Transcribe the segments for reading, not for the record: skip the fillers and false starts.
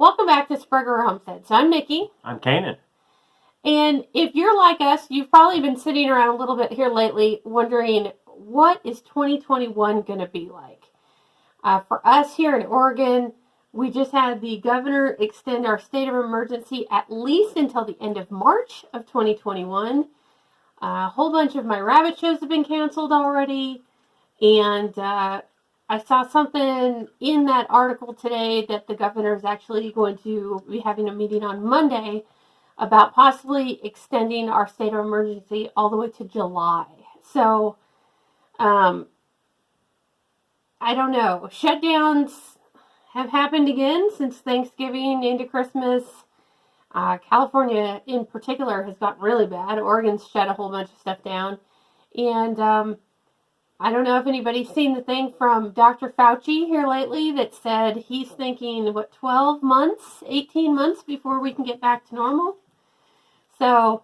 Welcome back to Sprague Homestead. So I'm Nikki. I'm Kanan. And if you're like us, you've probably been sitting around a little bit here lately wondering, what is 2021 going to be like? For us here in Oregon, we just had the governor extend our state of emergency at least until the end of March of 2021. A whole bunch of my rabbit shows have been canceled already. And I saw something in that article today that the governor is actually going to be having a meeting on Monday about possibly extending our state of emergency all the way to July. So, I don't know. Shutdowns have happened again since Thanksgiving into Christmas. California in particular has got really bad. Oregon's shut a whole bunch of stuff down. And I don't know if anybody's seen the thing from Dr. Fauci here lately that said he's thinking, 12 months, 18 months before we can get back to normal. So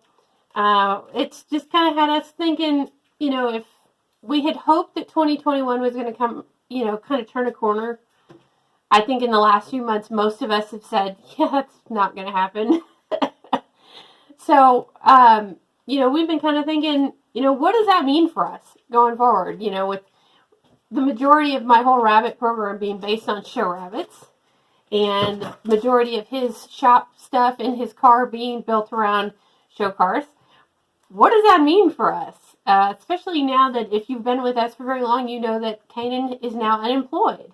it's just kind of had us thinking, if we had hoped that 2021 was going to come, kind of turn a corner. I think in the last few months, most of us have said, yeah, that's not going to happen. So, we've been kind of thinking, what does that mean for us going forward? With the majority of my whole rabbit program being based on show rabbits, and the majority of his shop stuff in his car being built around show cars. What does that mean for us? Especially now that if you've been with us for very long, you know that Kanan is now unemployed.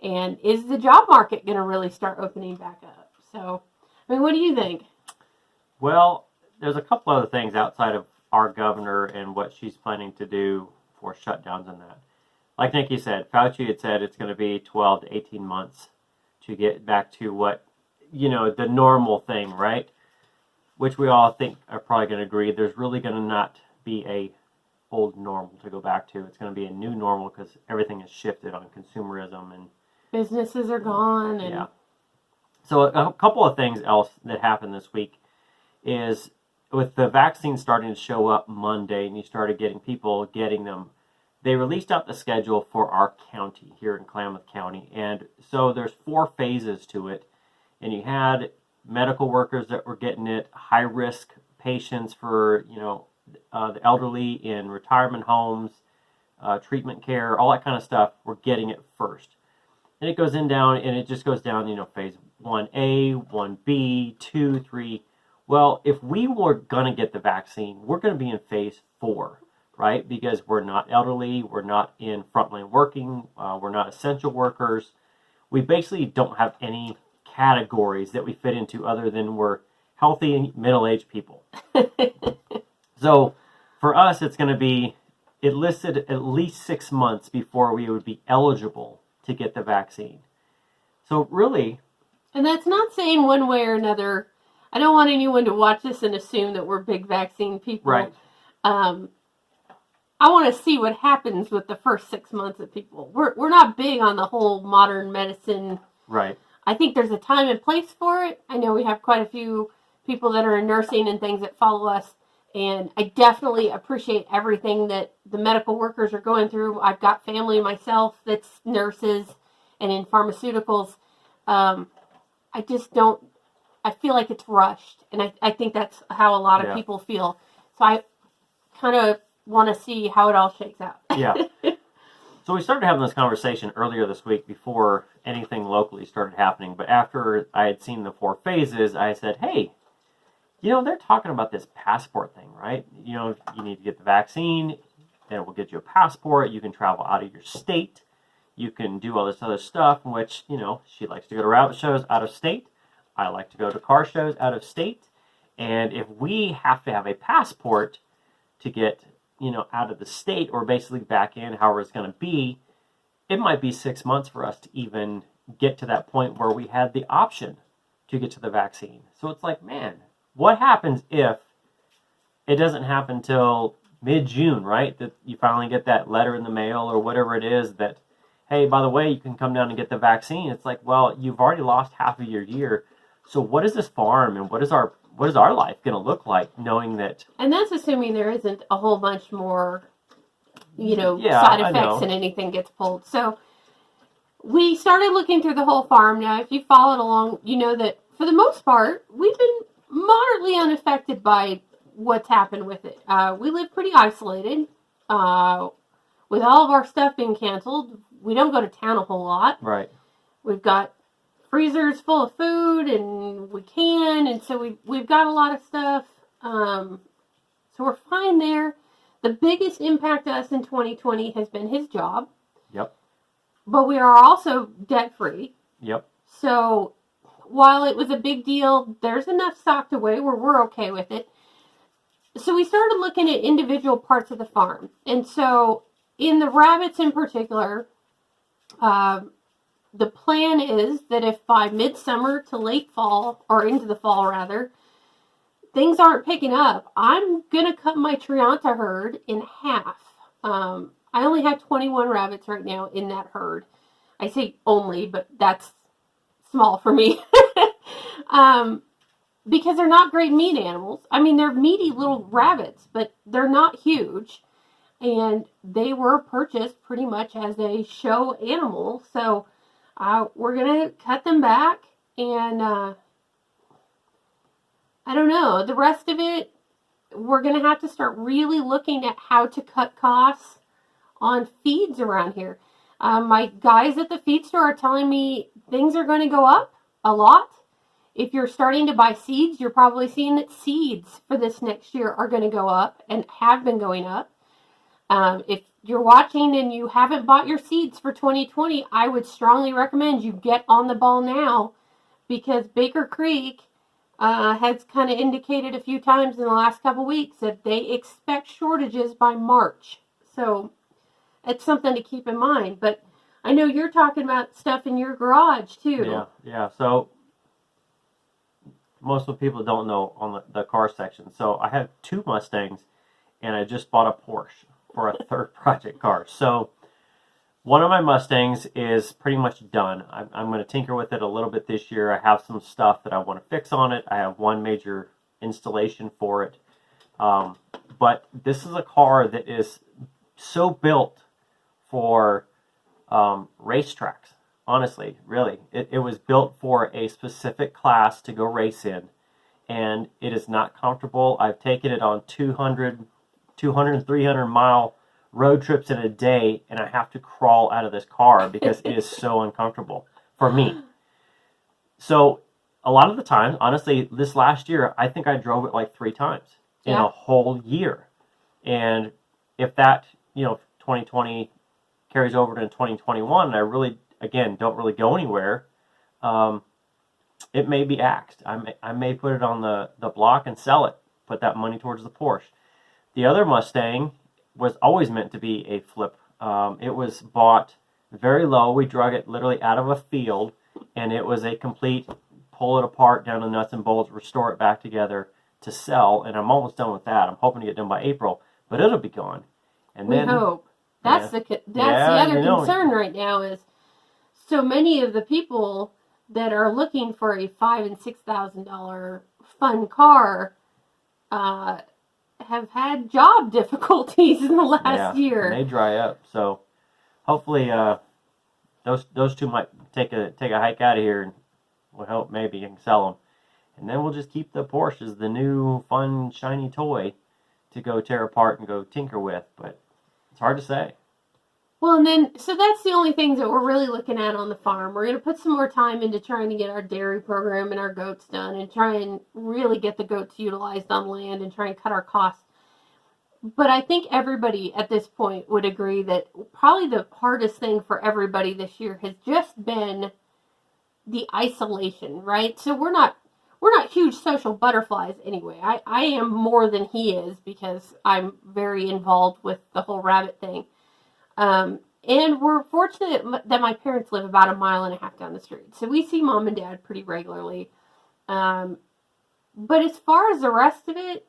And is the job market going to really start opening back up? So, what do you think? Well, there's a couple other things outside of our governor and what she's planning to do for shutdowns and that. Like Nikki said, Fauci had said it's going to be 12 to 18 months to get back to what, the normal thing, right? Which we all think are probably going to agree. There's really going to not be a old normal to go back to. It's going to be a new normal because everything has shifted on consumerism and businesses are gone. And yeah. So a couple of things else that happened this week is with the vaccine starting to show up Monday and you started getting people getting them, they released out the schedule for our county here in Klamath County. And so there's 4 phases to it. And you had medical workers that were getting it, high-risk patients for, the elderly in retirement homes, treatment care, all that kind of stuff were getting it first. And it goes down, and it just goes down, phase 1A, 1B, 2, 3. Well, if we were going to get the vaccine, we're going to be in phase 4, right? Because we're not elderly, we're not in frontline working, we're not essential workers. We basically don't have any categories that we fit into other than we're healthy middle-aged people. So for us, it's going to be, it listed at least 6 months before we would be eligible to get the vaccine. So really... And that's not saying one way or another. I don't want anyone to watch this and assume that we're big vaccine people. Right. I want to see what happens with the first 6 months of people. We're not big on the whole modern medicine. Right. I think there's a time and place for it. I know we have quite a few people that are in nursing and things that follow us. And I definitely appreciate everything that the medical workers are going through. I've got family myself that's nurses and in pharmaceuticals. I just don't, I feel like it's rushed. And I think that's how a lot of people feel. So I kind of want to see how it all shakes out. Yeah. So we started having this conversation earlier this week before anything locally started happening. But after I had seen the 4 phases, I said, hey, they're talking about this passport thing, right? You need to get the vaccine, then it will get you a passport. You can travel out of your state. You can do all this other stuff, which, she likes to go to rabbit shows out of state. I like to go to car shows out of state. And if we have to have a passport to get, out of the state or basically back in, however it's going to be, it might be 6 months for us to even get to that point where we had the option to get to the vaccine. So it's like, man, what happens if it doesn't happen till mid-June, right? That you finally get that letter in the mail or whatever it is that, hey, by the way, you can come down and get the vaccine. It's like, well, you've already lost half of your year. So what is this farm and what is our life going to look like knowing that? And that's assuming there isn't a whole bunch more, side effects and anything gets pulled. So we started looking through the whole farm. Now, if you followed along, you know that for the most part, we've been moderately unaffected by what's happened with it. We live pretty isolated. With all of our stuff being canceled, we don't go to town a whole lot. Right. We've got freezers full of food, and we can, and so we've got a lot of stuff. So we're fine there. The biggest impact to us in 2020 has been his job. Yep. But we are also debt free. Yep. So while it was a big deal, there's enough stocked away where we're okay with it. So we started looking at individual parts of the farm. And so in the rabbits in particular, the plan is that if by midsummer to late fall, or into the fall rather, things aren't picking up, I'm going to cut my Trianta herd in half. I only have 21 rabbits right now in that herd. I say only, but that's small for me. Because they're not great meat animals. I mean, they're meaty little rabbits, but they're not huge. And they were purchased pretty much as a show animal. So we're going to cut them back. And I don't know. The rest of it, we're going to have to start really looking at how to cut costs on feeds around here. My guys at the feed store are telling me things are going to go up a lot. If you're starting to buy seeds, you're probably seeing that seeds for this next year are going to go up and have been going up. If you're watching and you haven't bought your seeds for 2020, I would strongly recommend you get on the ball now, because Baker Creek has kind of indicated a few times in the last couple weeks that they expect shortages by March. So it's something to keep in mind. But I know you're talking about stuff in your garage too. Yeah. So most of the people don't know on the car section. So I have 2 Mustangs, and I just bought a Porsche for a third project car. So one of my Mustangs is pretty much done. I'm going to tinker with it a little bit this year. I have some stuff that I want to fix on it. I have one major installation for it. But this is a car that is so built for racetracks. Honestly, really. It was built for a specific class to go race in. And it is not comfortable. I've taken it on 200, 300 mile road trips in a day, and I have to crawl out of this car because it is so uncomfortable for me. So a lot of the time, honestly, this last year, I think I drove it like 3 times in a whole year. And if that, 2020 carries over to 2021, and I really, again, don't really go anywhere, it may be axed. I may put it on the block and sell it, put that money towards the Porsche. The other Mustang was always meant to be a flip. It was bought very low. We drug it literally out of a field, and it was a complete pull it apart down to nuts and bolts, restore it back together to sell, and I'm almost done with that. I'm hoping to get done by April, but it'll be gone. And we hope. That's the other concern right now is so many of the people that are looking for a $5,000 and $6,000 fun car have had job difficulties in the last year. And they dry up. So hopefully those 2 might take a hike out of here, and we'll hope maybe you can sell them. And then we'll just keep the Porsche as the new fun shiny toy to go tear apart and go tinker with. But it's hard to say. Well, and then, so that's the only things that we're really looking at on the farm. We're going to put some more time into trying to get our dairy program and our goats done and try and really get the goats utilized on land and try and cut our costs. But I think everybody at this point would agree that probably the hardest thing for everybody this year has just been the isolation, right? So we're not huge social butterflies anyway. I am more than he is because I'm very involved with the whole rabbit thing. And we're fortunate that my parents live about 1.5 miles down the street. So we see Mom and Dad pretty regularly. But as far as the rest of it,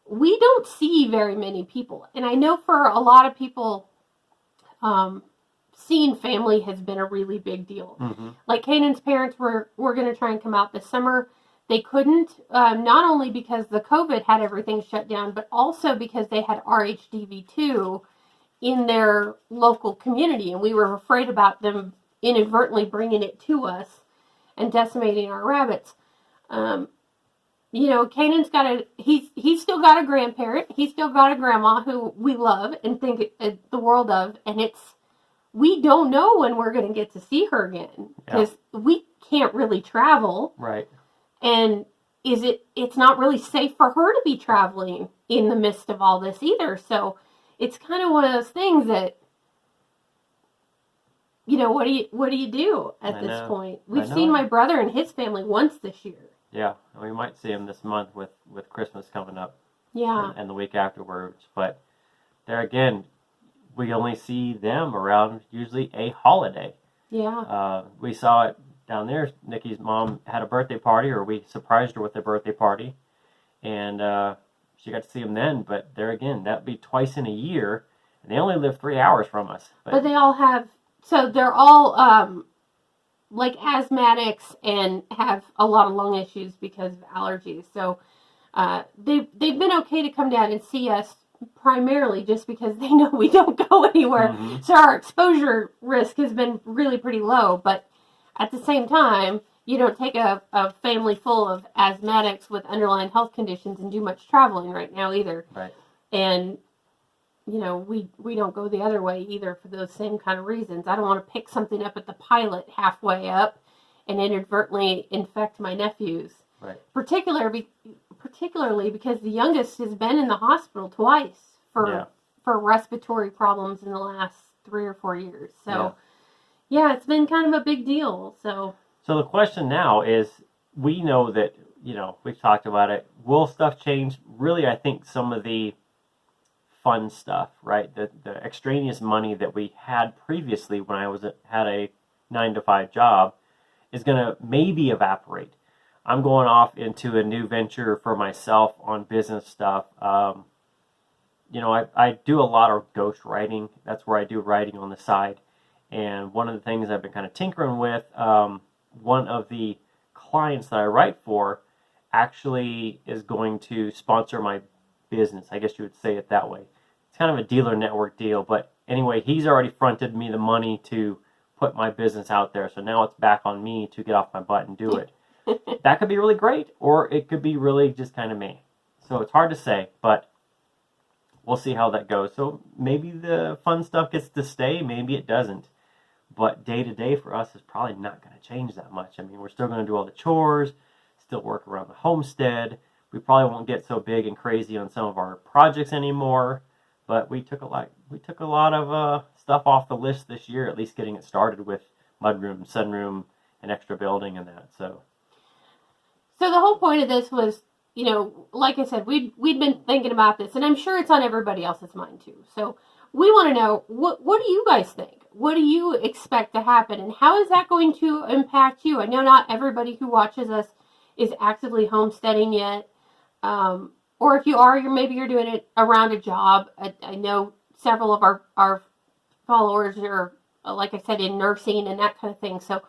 we don't see very many people. And I know for a lot of people, seeing family has been a really big deal. Mm-hmm. Like Kanan's parents were going to try and come out this summer. They couldn't, not only because the COVID had everything shut down, but also because they had RHDV2 in their local community. And we were afraid about them inadvertently bringing it to us and decimating our rabbits. Kanan's he's still got a grandparent. He's still got a grandma who we love and think the world of. And we don't know when we're going to get to see her again because we can't really travel. Right. And it's not really safe for her to be traveling in the midst of all this either. So it's kind of one of those things that, what do you do at this point? We've seen my brother and his family once this year. Yeah, we might see him this month with Christmas coming up. Yeah. And the week afterwards. But there again, we only see them around usually a holiday. Yeah. We saw it down there. Nikki's mom had a birthday party, or we surprised her with a birthday party. And she got to see him then. But there again, that'd be twice in a year. And they only live 3 hours from us. But they all have... So they're all... like asthmatics and have a lot of lung issues because of allergies. So they've been okay to come down and see us primarily just because they know we don't go anywhere. Mm-hmm. So our exposure risk has been really pretty low. But at the same time, you don't take a family full of asthmatics with underlying health conditions and do much traveling right now either. Right. And we don't go the other way either for those same kind of reasons. I don't want to pick something up at the pilot halfway up and inadvertently infect my nephews. Right. Particularly because the youngest has been in the hospital twice for respiratory problems in the last 3 or 4 years. So, it's been kind of a big deal. So the question now is, we know that, we've talked about it. Will stuff change? Really, I think some of the fun stuff, right? The extraneous money that we had previously when I had a 9-to-5 job is going to maybe evaporate. I'm going off into a new venture for myself on business stuff. I do a lot of ghost writing. That's where I do writing on the side. And one of the things I've been kind of tinkering with, one of the clients that I write for actually is going to sponsor my business. I guess you would say it that way. It's kind of a dealer network deal, but anyway, he's already fronted me the money to put my business out there. So now it's back on me to get off my butt and do it. That could be really great, or it could be really just kind of me. So it's hard to say, but we'll see how that goes. So maybe the fun stuff gets to stay, maybe it doesn't. But day to day for us is probably not going to change that much. I mean, we're still going to do all the chores, still work around the homestead. We probably won't get so big and crazy on some of our projects anymore, but we took a lot of stuff off the list this year, at least getting it started with mudroom, sunroom, and extra building and that. So the whole point of this was, like I said, we'd been thinking about this, and I'm sure it's on everybody else's mind too. So we want to know, what do you guys think? What do you expect to happen, and how is that going to impact you? I know not everybody who watches us is actively homesteading yet. Or if you are, you're doing it around a job. I know several of our followers are, like I said, in nursing and that kind of thing. So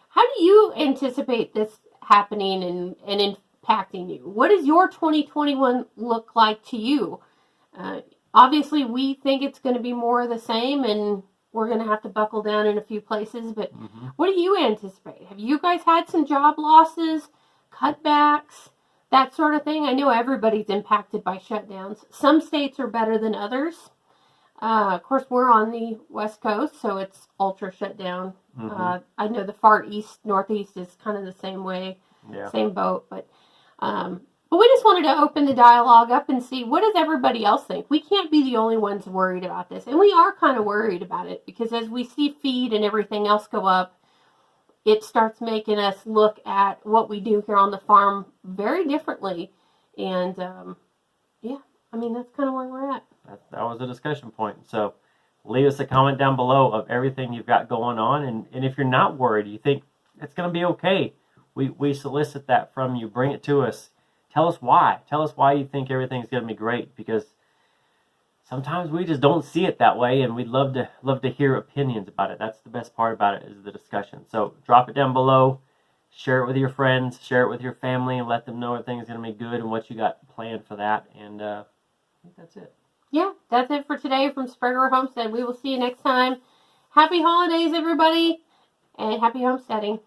how do you anticipate this happening and impacting you? What does your 2021 look like to you? Obviously, we think it's going to be more of the same, and we're going to have to buckle down in a few places. But what do you anticipate? Have you guys had some job losses, cutbacks, that sort of thing? I know everybody's impacted by shutdowns. Some states are better than others. Of course, we're on the West Coast, so it's ultra shut down. I know the far east, northeast is kind of the same way, same boat. But we just wanted to open the dialogue up and see, what does everybody else think? We can't be the only ones worried about this. And we are kind of worried about it, because as we see feed and everything else go up, it starts making us look at what we do here on the farm very differently. And, that's kind of where we're at. That was a discussion point. So leave us a comment down below of everything you've got going on. And if you're not worried, you think it's going to be okay, we solicit that from you. Bring it to us. Tell us why. Tell us why you think everything's going to be great, because sometimes we just don't see it that way, and we'd love to hear opinions about it. That's the best part about it, is the discussion. So drop it down below, share it with your friends, share it with your family, and let them know everything's going to be good and what you got planned for that. And I think that's it. Yeah, that's it for today from Sprague Homestead. We will see you next time. Happy holidays, everybody. and happy homesteading.